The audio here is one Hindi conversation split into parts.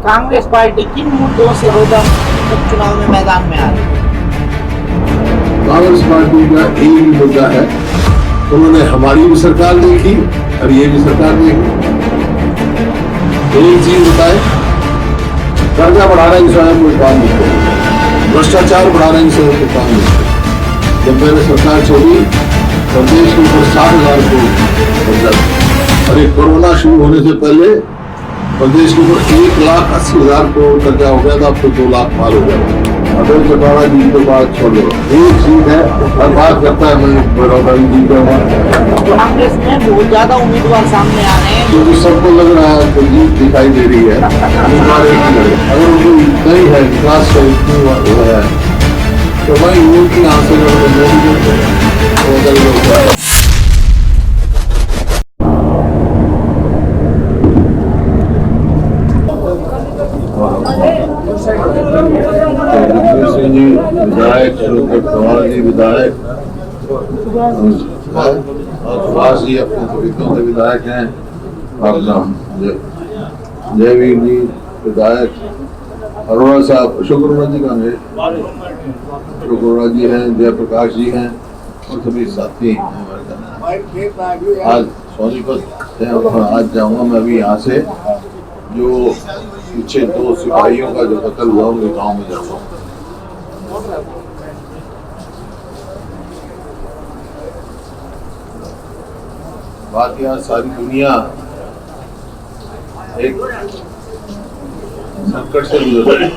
कांग्रेस पार्टी किन मुद्दों से रोजाना उपचुनाव में मैदान में आ रही है? कांग्रेस पार्टी का एक ही मुद्दा है, उन्होंने हमारी भी सरकार देखी और ये भी सरकार देखी। एक चीज बताए, कर्जा बढ़ा रहे हैं स्वयं कोई काम नहीं करे, भ्रष्टाचार बढ़ा रहे हैं स्वयं कोई काम नहीं करे। जब मैंने सरकार छोड़ी तो देश के ऊपर 60,000 करोड़ कर्जा, अरे कोरोना शुरू होने से पहले प्रदेश के ऊपर 1,80,000 करोड़ कर्जा हो गया था, अब तो 2 लाख पार हो गया। अटल चौटाला जी के बाद छोड़ो, एक चीज है, हर बात करता है मैं बड़ौदा जी का। कांग्रेस में बहुत ज्यादा उम्मीदवार सामने आ रहे हैं, क्योंकि सबको लग रहा है तो जीत दिखाई दे रही है। अगर उनको नहीं है विकास का इतनी वो है तो भाई वो की आंसर सिंह जी विधायक, पवार जी विधायक और सुभाष जी अपने कवितों के विधायक हैं, जयवीर जी विधायक, अरोड़ा साहब, अशोक अरोड़ा जी का है, अशोक अरोड़ा जी हैं, जयप्रकाश जी हैं और सभी साथी हैं हमारे साथ। आज सोनीपत है, आज जाऊंगा मैं अभी यहाँ से, जो पीछे 2 सिपाहियों का जो कत्ल हुआ उनके गाँव में जाऊंगा। बात यहाँ सारी दुनिया एक संकट से गुजर रही है।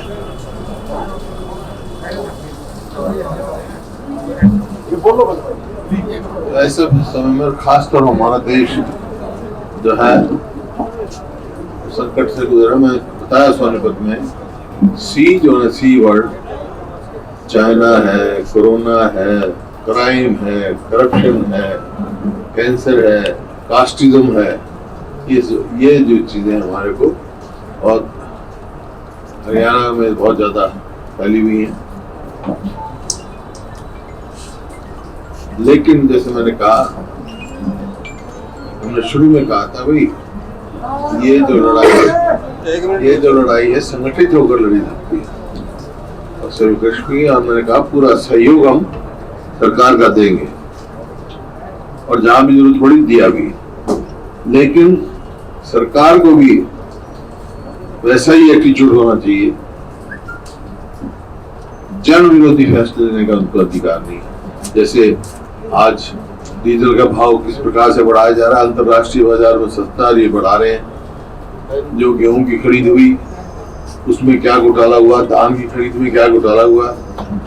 ऐसे समय में खासकर हमारा देश जो है संकट से गुजरा। मैं बताया सोनीपत में सी जो है, सी वर्ड, चाइना है, कोरोना है, क्राइम है, करप्शन है, कैंसर है, कास्टिज्म है, ये जो चीजें हमारे को और हरियाणा में बहुत ज्यादा फैली हुई हैं। लेकिन जैसे मैंने कहा, हमने शुरू में कहा था भाई ये जो लड़ाई है संगठित होकर लड़ी जाती है और सर्वकश की, और मैंने कहा पूरा सहयोग हम सरकार का देंगे और जहां भी जरूरत पड़ी दिया भी, लेकिन सरकार को भी वैसा ही एटीट्यूड होना चाहिए। जन विरोधी फैसले लेने का उनको अधिकार नहीं है। जैसे आज डीजल का भाव किस प्रकार से बढ़ाया जा रहा है, अंतर्राष्ट्रीय बाजार में सस्ता ये बढ़ा रहे हैं। जो गेहूं की खरीद हुई उसमें क्या घोटाला हुआ, धान की खरीद में क्या घोटाला हुआ,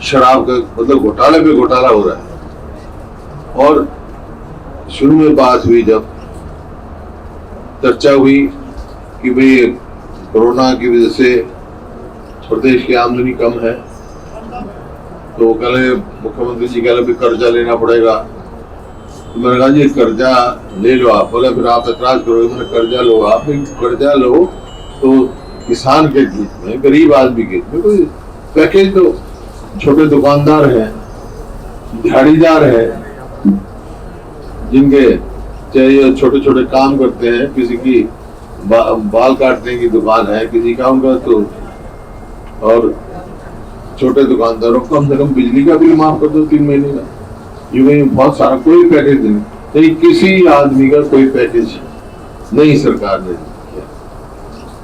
शराब का मतलब घोटाले पे घोटाला हो रहा है। और शुरू में बात हुई, जब चर्चा हुई कि भाई कोरोना की वजह से प्रदेश की आमदनी कम है, तो कल मुख्यमंत्री जी कह रहे कर्जा लेना पड़ेगा। तो मैंने कहा जी कर्जा ले लो आप, बोले फिर आप एतराज करोगे। मैंने कर्जा लो, आप कर्जा लो तो किसान के हित में, गरीब आदमी के हित में कोई पैकेज दो। छोटे दुकानदार हैं, दिहाड़ीदार हैं, जिनके चाहे छोटे छोटे काम करते हैं, किसी की बाल काटने की दुकान है, किसी का उनका, तो और छोटे दुकानदारों को कम से कम बिजली का बिल माफ कर दो 3 महीने का। ये बहुत सारा कोई पैकेज नहीं, किसी आदमी का कोई पैकेज नहीं सरकार ने किया।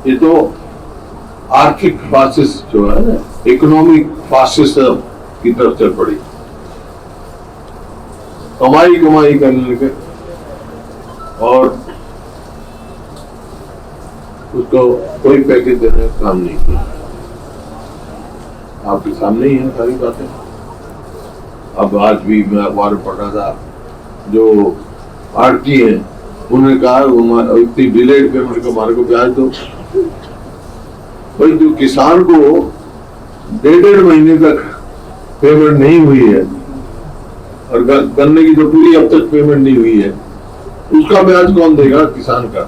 ये तो आर्थिक फासिस्ट जो है, इकोनॉमिक फासिज्म की तरफ चल पड़ी, कमाई करने के, और उसको कोई पैकेज देने का काम नहीं किया। आपके सामने ही है सारी बातें। अब आज भी मैं अखबार में पढ़ रहा था, जो आरती है उन्होंने कहा इतनी डिलेड पेमेंट को हमारे को ब्याज दो। भाई जो किसान को 1.5 महीने तक पेमेंट नहीं हुई है और गन्ने की जो पूरी अब तक पेमेंट नहीं हुई है, उसका ब्याज कौन देगा? किसान का।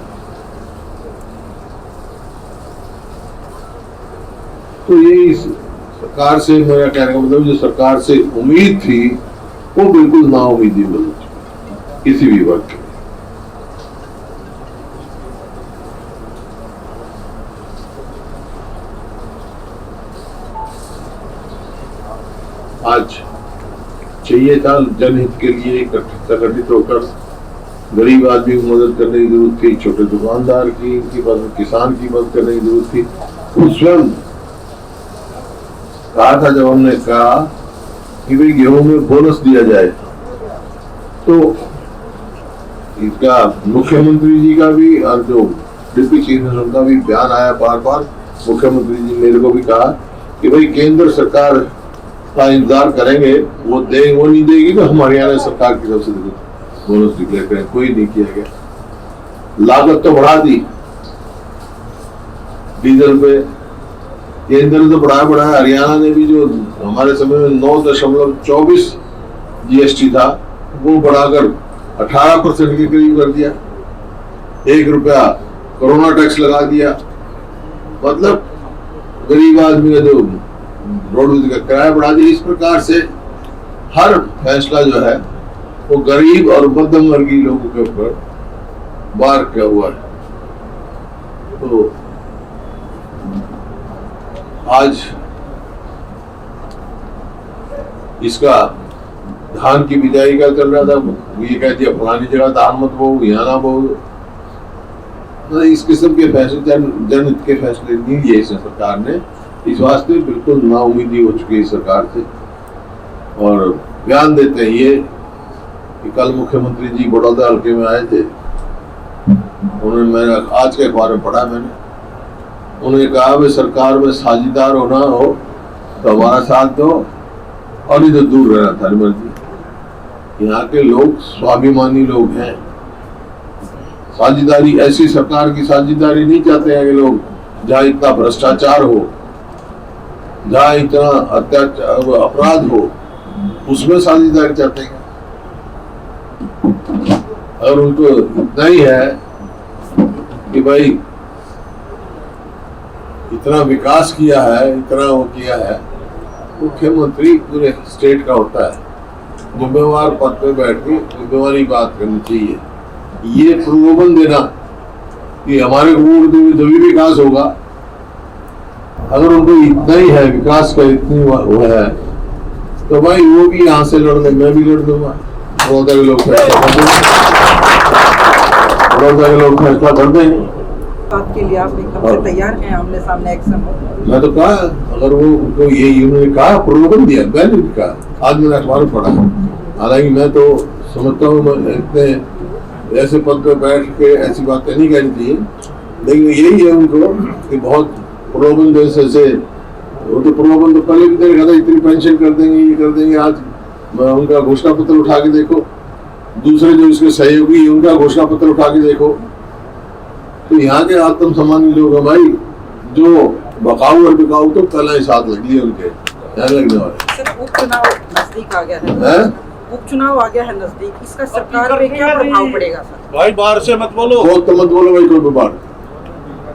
तो ये सरकार से मेरा कहने का मतलब, जो सरकार से उम्मीद थी वो बिल्कुल नाउम्मीदी बन चुकी किसी भी वर्ग के। आज चाहिए था जनहित के लिए संगठित होकर गरीब आदमी की मदद करने की जरूरत थी, छोटे दुकानदार की, इनकी मदद, किसान की मदद करने की जरूरत थी। उस स्वयं कहा था, जब हमने कहा कि भाई गेहूं में बोनस दिया जाए, तो इसका मुख्यमंत्री जी का भी और जो डिप्टी चीफ मिनिस्टर का भी बयान आया बार बार। मुख्यमंत्री जी मेरे को भी कहा कि भाई केंद्र सरकार का इंतजार करेंगे, वो नहीं देगी तो हम हरियाणा सरकार की तरफ से बोनस डिक्लेयर करें। कोई नहीं किया गया। लागत तो बढ़ा दी डीजल पे, केंद्र ने तो बढ़ाया, हरियाणा ने भी जो हमारे समय में 9.24 जीएसटी था वो बढ़ाकर 18% के करीब कर दिया। 1 रुपया कोरोना टैक्स लगा दिया। मतलब गरीब आदमी का जो रोड का किराया बढ़ा दिया। इस प्रकार से हर फैसला जो है वो गरीब और मध्यम वर्गीय लोगों के ऊपर वार किया हुआ है। तो आज इसका धान की बिजाई का चल रहा था, ये कहती है फलानी जगह धान मत बो, यहाँ ना बो। तो इस किस्म के फैसले जनहित के फैसले नहीं लिए इस सरकार ने। इस वास्ते बिल्कुल नाउमीदी हो चुकी है सरकार से। और बयान देते हैं ये कि कल मुख्यमंत्री जी बड़ौदा हल्के में आए थे, उन्होंने, मैंने आज के अखबार में पढ़ा, मैंने उन्होंने कहा वे सरकार में साझेदार होना हो तो हमारा साथ दो और नहीं तो दूर रहना था। मर्जी, यहाँ के लोग स्वाभिमानी लोग हैं। साझेदारी, ऐसी सरकार की साझेदारी नहीं चाहते हैं कि लोग जहाँ इतना भ्रष्टाचार हो, जहाँ इतना अत्याचार अपराध हो, उसमें साझेदारी चाहते हैं। और उनको इतना ही है कि भाई इतना विकास किया है, इतना वो किया है। मुख्यमंत्री पूरे स्टेट का होता है, जिम्मेवार पद पे बैठ के जिम्मेवारी बात करनी चाहिए। ये प्रलोभन देना कि हमारे वोट जब भी विकास होगा, अगर उनको इतना ही है विकास का, इतनी वो है, तो भाई वो भी यहाँ से लड़ ले, मैं भी लड़ दूंगा। बड़ौदा के लोग फैसला कर देंगे। बात के लिए आप एकदम से तैयार हैं, आमने सामने एक्शन हो? मैं तो कहा, अगर वो उनको यही उन्होंने कहा, प्रलोभन दिया, मैंने भी कहा, आज मैंने अखबार पढ़ा। हालांकि मैं तो समझता हूँ इतने ऐसे पद पे बैठ के ऐसी बातें नहीं कहनी चाहिए, लेकिन यही है उनको कि बहुत प्रलोभन जैसे वो तो प्रलोभन तो पहले भी देखा था, इतनी पेंशन कर देंगे, ये कर देंगे। आज उनका घोषणा पत्र उठा के देखो, दूसरे जो इसके सहयोगी उनका घोषणा पत्र उठा के देखो, तो यहाँ के आत्म सम्मानी लोग हैं भाई, जो बकाऊ और बिकाऊ तो पहले ही साथ लग लिए उनके यहाँ लगने वाले। सर, उपचुनाव नजदीक आ गया है, उपचुनाव आ गया है नजदीक, इसका सरकार पे क्या प्रभाव पड़ेगा सर? भाई बाहर से मत बोलो, बहुत तो मत बोलो भाई, कोई बात।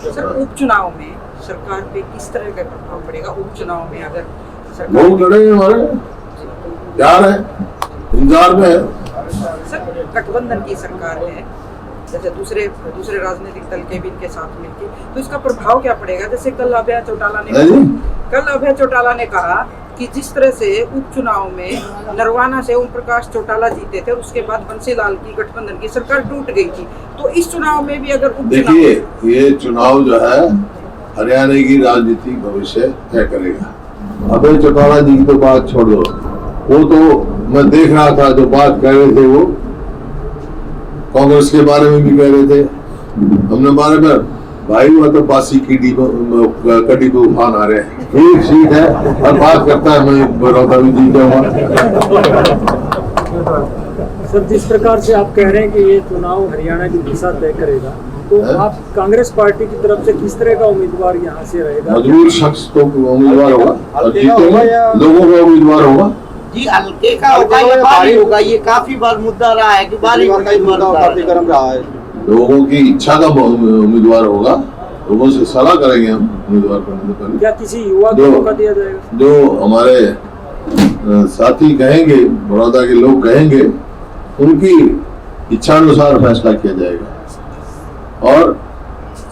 सर, उपचुनाव में सरकार पे किस तरह का प्रभाव पड़ेगा? उपचुनाव में अगर लोग लड़ेंगे, हमारे तैयार है, इंतजार में है। सर, गठबंधन की सरकार है, जैसे दूसरे राजनीतिक दल के भी इनके साथ मिलकर, तो इसका प्रभाव क्या पड़ेगा? जैसे कल अभय चौटाला ने कहा कि जिस तरह से उपचुनाव में नरवाना से ओम प्रकाश चौटाला जीते थे, उसके बाद बंसीलाल की गठबंधन की सरकार टूट गई थी, तो इस चुनाव में भी अगर देखिए, ये चुनाव जो है हरियाणा की राजनीतिक भविष्य तय करेगा। अभय चौटाला जी की तो बात छोड़ दो, वो तो मैं देख रहा था जो बात कह रहे थे, वो कांग्रेस के बारे में भी कह रहे थे। हमने बारे में भाई वो तो बासी कड़ी पे उफान आ रहे हैं, एक सीट है और बात करता है मैं बड़ौदा भी जीता हुआ। सर, जिस प्रकार से आप कह रहे हैं कि ये चुनाव हरियाणा की दिशा तय करेगा, तो आप कांग्रेस पार्टी की तरफ से किस तरह का उम्मीदवार यहाँ से रहेगा? मजबूर शख्स तो उम्मीदवार होगा और जीतेगा, लोगों का उम्मीदवार होगा जी। हल्के का होगा या भारी होगा? ये काफी बार मुद्दा रहा है कि भारी रहा है। लोगों की इच्छा का उम्मीदवार होगा, लोगों से सलाह करेंगे हम उम्मीदवार करने से पहले। क्या किसी युवा को मौका दिया जाएगा? जो हमारे साथी कहेंगे, बड़ौदा के लोग कहेंगे, उनकी इच्छानुसार फैसला किया जाएगा और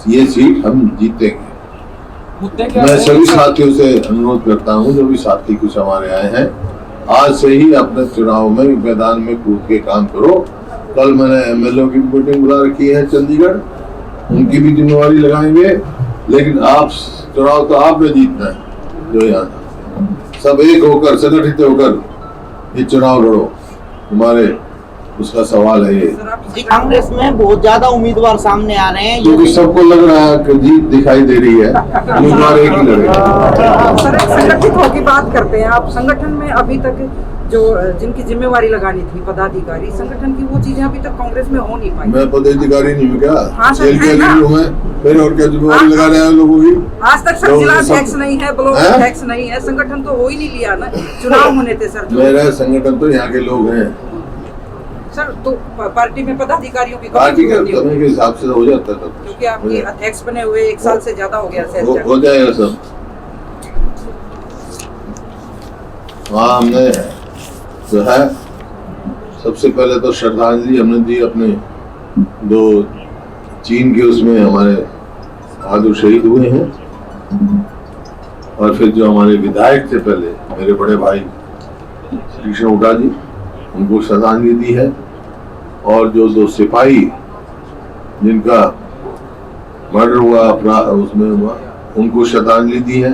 ये सीट हम जीतेंगे। मैं सभी साथियों से अनुरोध करता हूँ, जो भी साथी कुछ हमारे आए हैं, आज से ही अपने चुनाव में मैदान में कूद के काम करो। कल मैंने एमएलए की मीटिंग बुला रखी है चंडीगढ़, उनकी भी जिम्मेवारी लगाएंगे, लेकिन आप चुनाव तो आपने जीतना है। जो यहाँ सब एक होकर संगठित होकर ये चुनाव लड़ो, तुम्हारे उसका सवाल है ये। जी, कांग्रेस में बहुत ज्यादा उम्मीदवार सामने आ रहे हैं, क्योंकि सबको लग रहा है कि जीत दिखाई दे रही है, उम्मीदवार एक ही लड़ेगा। सर, एक संगठित की बात करते हैं आप। संगठन में अभी तक जो जिनकी जिम्मेवारी लगानी थी पदाधिकारी, संगठन की वो चीजें अभी तक कांग्रेस में हो नहीं पाई। मैं पदाधिकारी नहीं हूँ क्या? हाँ सर, जेल के है ना? अधिकारी हूँ मैं, फिर और क्या जिम्मेवारी लगा रहे हैं लोगों की? आज तक सर जिला अध्यक्ष नहीं है, ब्लॉक हैं? अध्यक्ष नहीं है, संगठन तो हो ही नहीं लिया ना। चुनाव होने थे सर। मेरा संगठन तो यहाँ के लोग हैं सर, तो पार्टी में पदाधिकारियों की पार्टी कमी का होती होगी। समय के हिसाब से हो जाता था, क्योंकि आपके अध्यक्ष बने हुए 1 साल से ज्यादा हो गया सर। हो जाएगा सब। वहाँ हमने जो है सबसे पहले तो श्रद्धांजलि हमने दी अपने 2 चीन के उसमें हमारे बहादुर शहीद हुए हैं, और फिर जो हमारे विधायक थे पहले, मेरे बड़े भाई श्री कृष्ण हुड्डा जी, उनको श्रद्धांजलि दी है। और जो 2 सिपाही जिनका मर्डर हुआ उसमें हुआ, उनको श्रद्धांजलि दी है।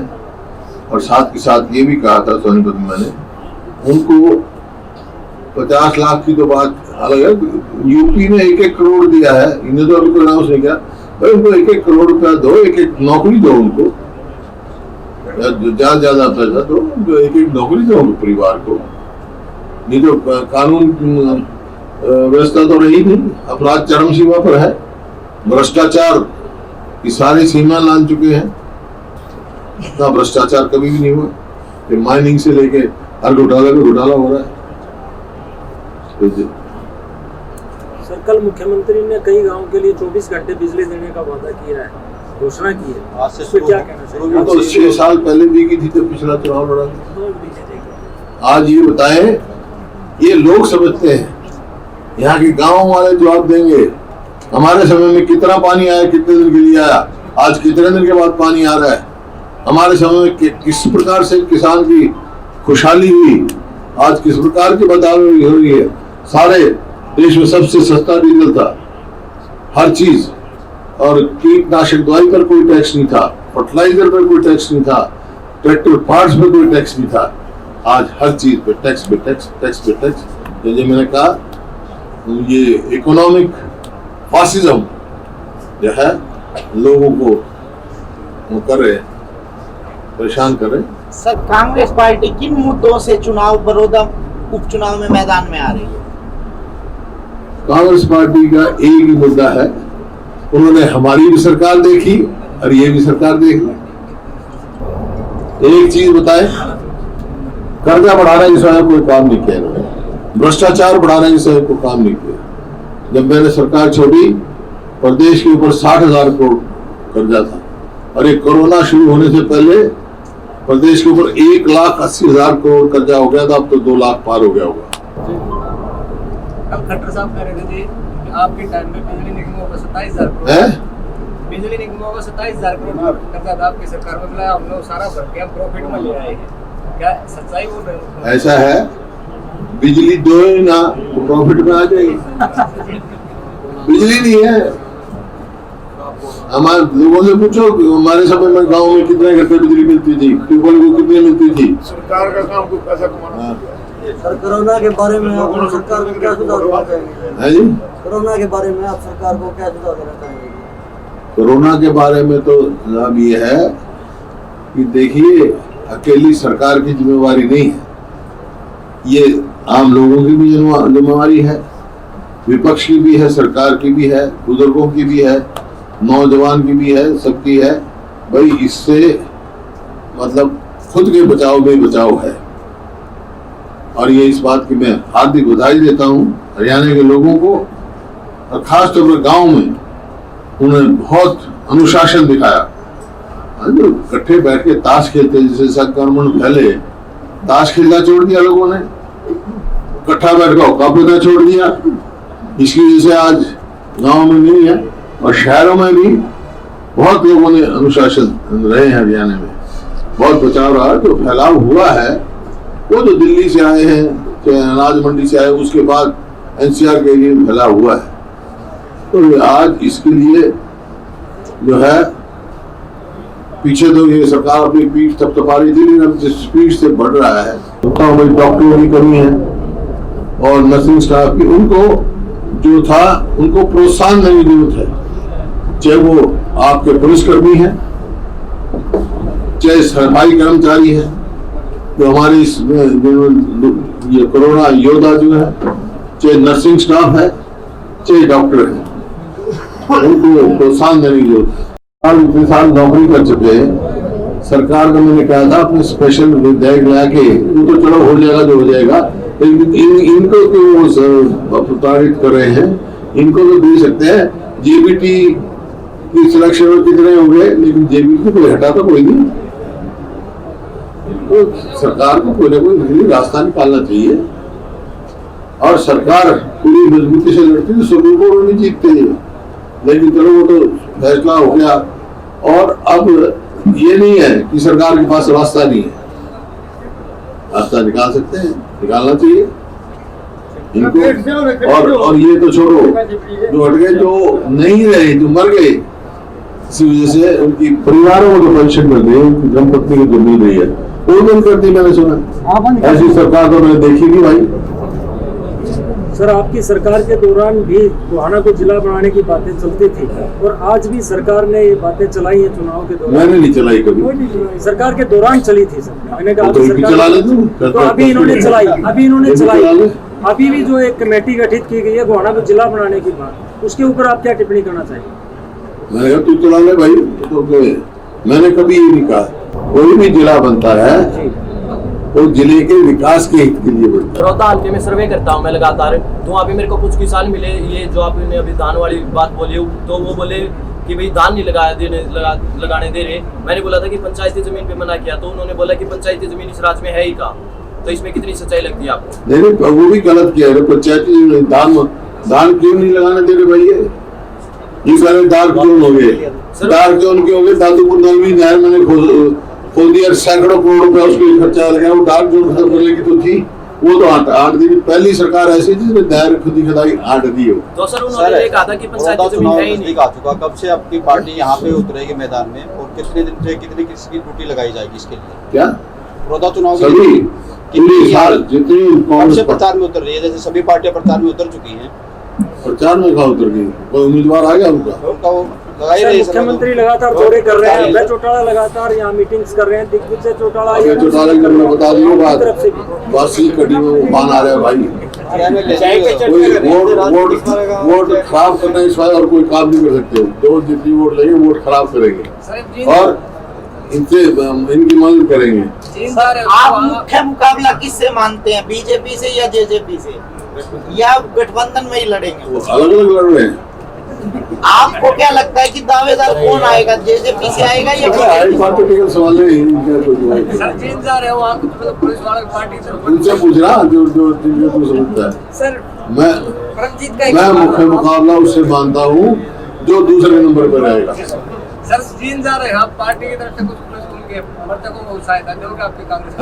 और साथ के साथ ये भी कहा था सोनीपत में मैंने, उनको 50 लाख की तो बात अलग है, यूपी ने 1-1 करोड़ दिया है, इन्हें तो अभी कोई अनाउंस नहीं किया, भाई उनको 1-1 करोड़ रुपया दो, 1-1 नौकरी दो उनको, ज्यादा पैसा दो, उनको 1-1 नौकरी दो उनको परिवार को। नहीं तो कानून व्यवस्था तो रही नहीं, अपराध चरम सीमा पर है, भ्रष्टाचार की सारी सीमा लान चुके हैं। इतना भ्रष्टाचार कभी भी नहीं हुआ कि माइनिंग से लेके हर घोटाला में घोटाला हो रहा है। सर, कल मुख्यमंत्री ने कई गांवों के लिए 24 घंटे बिजली देने का वादा किया है, घोषणा की है, आज से इस पे क्या कहना चाहिए? वो तो 6 साल पहले दी गई थी जब पिछला चुनाव लड़ा था। आज ये बताएं, ये लोग समझते हैं, यहाँ के गांव वाले जवाब देंगे। हमारे समय में कितना पानी आया, कितने दिन के लिए आया, आज कितने दिन के बाद पानी आ रहा है, हमारे समय में किस प्रकार से किसान की खुशहाली हुई, आज किस प्रकार की बदलाव हो रही है। सारे देश में सबसे सस्ता डीजल था, हर चीज, और कीटनाशक दवाई पर कोई टैक्स नहीं था, फर्टिलाइजर पर कोई टैक्स नहीं था, ट्रैक्टर पार्ट्स पर कोई टैक्स नहीं था। आज हर चीज पे टैक्स पे टैक्स, टैक्स पे टैक्स। जैसे मैंने कहा, ये इकोनॉमिक फासिज्म जो है लोगों को वो कर रहे, परेशान कर रहे। सर, कांग्रेस पार्टी किन मुद्दों से चुनाव बड़ौदा उपचुनाव में मैदान में आ रही है? कांग्रेस पार्टी का एक ही मुद्दा है, उन्होंने हमारी भी सरकार देखी और ये भी सरकार देख ली। एक चीज बताए, कर्जा बढ़ाने की समय कोई काम नहीं किया इन्होंने, भ्रष्टाचार बढ़ाने की समय कोई काम नहीं किया। जब मैंने सरकार छोड़ी, प्रदेश के ऊपर 60,000 करोड़ कर्जा था, और ये कोरोना शुरू होने से पहले प्रदेश के ऊपर 1,80,000 करोड़ कर्जा हो गया था, अब तो 2 लाख पार हो गया होगा। कल खट्टर साहब कह रहे थे जी, आपके टाइम में बिजली निगमों का 27,000 करोड़, है बिजली निगमों का 27,000 करोड़ कर्जा था आपकी सरकार में, मिला हम लोग सारा भर के हम प्रॉफिट में ले आए हैं। क्या सच्चाई बोल रहे हो? ऐसा है, बिजली दो ही ना तो प्रॉफिट में आ जाएगी। बिजली नहीं है, हमारे लोगों से पूछो, हमारे समय में गांव में कितने घंटे बिजली मिलती थी, ट्यूबवेल को कितनी मिलती थी। सरकार का काम को पैसा कमाना। सर, कोरोना के बारे में आप सरकार को क्या सुझाव देना चाहेंगे? है जी, कोरोना के बारे में आप सरकार को क्या सुझाव देना चाहेंगे? कोरोना के बारे में तो जवाब ये है कि देखिए, अकेली सरकार की जिम्मेवारी नहीं है, ये आम लोगों की भी जिम्मेवारी है, विपक्ष की भी है, सरकार की भी है, बुजुर्गों की भी है, नौजवान की भी है, सबकी है। भाई इससे मतलब खुद के बचाव में बचाव है, और ये इस बात की मैं हार्दिक बधाई देता हूँ हरियाणा के लोगों को, और खासतौर पर गांव में उन्होंने बहुत अनुशासन दिखाया। जो इकट्ठे बैठ के ताश खेलते, जैसे संक्रमण फैले, ताश खेलना छोड़ दिया लोगों ने, इकट्ठा बैठ कर कापना छोड़ दिया। इसकी वजह से आज गांव में नहीं है, और शहरों में भी बहुत लोगों ने अनुशासन रहे हैं। हरियाणा में बहुत बचाव रहा, जो फैलाव हुआ है वो जो दिल्ली से आए हैं, चाहे अनाज मंडी से आए, उसके बाद एनसीआर के एरिया में फैला हुआ है। तो आज इसके लिए जो है पीछे तो ये सरकार अपनी पीठ थपथपा रही थी, लेकिन अब जिस स्पीड से बढ़ रहा है, डॉक्टरों की कमी है और नर्सिंग स्टाफ की, उनको जो था उनको प्रोत्साहन देने की जरूरत है। चाहे वो आपके पुलिसकर्मी हैं, चाहे सफाई कर्मचारी हैं, जो हमारे इस ये कोरोना योद्धा जो है, चाहे नर्सिंग स्टाफ है, चाहे डॉक्टर है, उनको प्रोत्साहन देने की जरूरत है। इतने साल नौकरी कर चुके हैं, सरकार को मैंने कहा था अपने स्पेशल विधायक ला के, वो तो चलो हो जाएगा जो हो जाएगा, लेकिन इनको क्यों प्रताड़ित कर रहे हैं? इनको तो दे सकते हैं। जेबीटी की सिलेक्शन में कितने हो गए, लेकिन जेबीटी को हटा तो कोई नहीं। तो सरकार को कोई ना कोई रास्ता निकालना चाहिए, और सरकार पूरी मजबूती से लड़ती है, सुप्रीम कोर्ट में जीतते हैं, लेकिन चलो वो तो फैसला हो गया। और अब ये नहीं है कि सरकार के पास रास्ता नहीं है, रास्ता निकाल सकते हैं, निकालना चाहिए इनको। और ये तो छोड़ो, जो हट गए, जो नहीं रहे, जो मर गए, इसी वजह से उनकी परिवारों को जो पेंशन मिल रही है, उनकी धर्मपत्नी को जो मिल रही है, वो बंद कर दी। मैंने सुना ऐसी सरकार तो मैंने देखी नहीं भाई। सर, आपकी सरकार के दौरान भी गोहाना को जिला बनाने की बातें चलती थी, और आज भी सरकार ने ये बातें चलाई है चुनाव के दौरान। मैंने नहीं चलाई कभी, सरकार के दौरान चली थी सर। मैंने कहा तो चला ले तो अभी इन्होंने चलाई, अभी भी जो एक कमेटी गठित की गई है गोहाना को जिला बनाने की बात, उसके ऊपर आप क्या टिप्पणी करना चाहिए? मैंने कहा तू चला ले भाई, तो मैंने कभी ये नहीं कहा। कोई भी जिला बनता है वो जिले के विकास के हित के लिए बनता है। बड़ौदा हल्के में सर्वे करता हूँ मैं लगातार, तो वहाँ पे मेरे को कुछ किसान मिले, ये जो आपने अभी धान वाली बात बोली, तो वो बोले कि भाई धान नहीं लगाने दे रहे। मैंने बोला था कि पंचायती जमीन पे मना किया, तो उन्होंने बोला कि पंचायती जमीन इस राज्य में है ही कहाँ। तो इसमें कितनी सच्चाई लगती है आपको? नहीं, वो भी गलत किया है। पंचायती धान क्यों नहीं लगाने दे रहे भाई? ये सारे दाग जोन हो गए, दाग जोन के हो गए। दादूपुर नलवी नहर मैंने खोल दिया, सैकड़ों करोड़ रुपया उसके खर्चा लगा। वो डार्क जोन खत्म करने की तो थी, वो तो आठ दी। पहली सरकार ऐसी जिसने नहर खुदी खदाई 8 दी हो। तो सर उन्होंने कहा था कि पंचायती जमीन है ही नहीं। आ चुका, कब से आपकी पार्टी यहाँ पे उतरेगी मैदान में, और कितने दिन से कितनी किसकी ड्यूटी लगाई जाएगी इसके लिए? क्या बड़ौदा चुनाव सभी कितने साल जितनी कांग्रेस प्रचार में उतर रही है, जैसे सभी पार्टियां प्रचार में उतर चुकी हैं, प्रचार में कहाँ उतर गई? कोई उम्मीदवार आ गया उनका? मुख्यमंत्री लगातार दौरे कर रहे हैं, अभय चौटाला लगातार यहाँ मीटिंग्स कर रहे हैं, दिग्विजय चौटाला बता दी बात, बासी कड़ी में वो बान आ रहा है भाई। कोई वोट खराब करने के सिवाय और कोई काम नहीं कर सकते। जो जितनी वोट लेंगे वोट खराब करेंगे और इनसे इनकी मदद करेंगे। आप मुख्य मुकाबला किससे मानते हैं, बीजेपी से या जेजेपी से, या गठबंधन में ही लड़ेंगे? वो अलग अलग लड़ रहे हैं। आपको क्या लगता है कि दावेदार कौन आएगा, जेजेपी से आएगा या बीजेपी? सवाल उनसे पूछ रहा जो तू समझता है। सर मैं मुख्य मुकाबला उससे मानता हूँ जो दूसरे नंबर पर रहेगा। सर जीन जा रहे हैं आप, पार्टी की तरफ से कुछ उनके समर्थकों को सहायता दोगे? आपकी कांग्रेस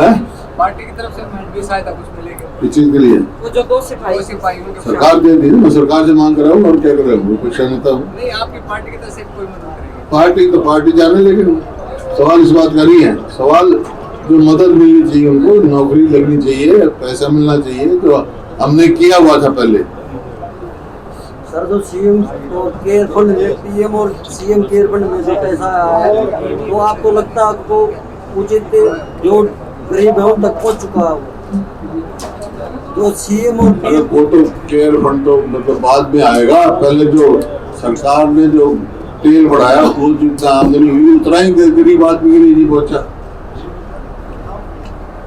पार्टी की तरफ से भी सहायता कुछ मिलेगी इस चीज के लिए? वो जो 2 सिपाही सरकार दे दी, मैं सरकार से मांग कर रहा हूँ और क्या कर रहा हूँ, परीक्षा नेता हूँ। नहीं, आपकी पार्टी की तरफ से कोई मदद करेगी? पार्टी तो पार्टी जाने, लेकिन सवाल इस बात का नहीं है। सवाल जो मदद मिलनी चाहिए उनको, नौकरी लगनी चाहिए, पैसा मिलना चाहिए, जो हमने किया हुआ था पहले। सर, जो सीएम केयर फंड में, पीएम और सीएम केयर फंड में से पैसा आया है, तो आपको लगता है आपको उचित जो गरीब है उन तक पहुँच चुका है? जो सीएम और पीएम वो तो केयर फंड तो मतलब बाद में आएगा। पहले जो सरकार ने जो तेल बढ़ाया, वो जितना आमदनी हुई उतना ही गरीब आदमी के लिए नहीं पहुंचा।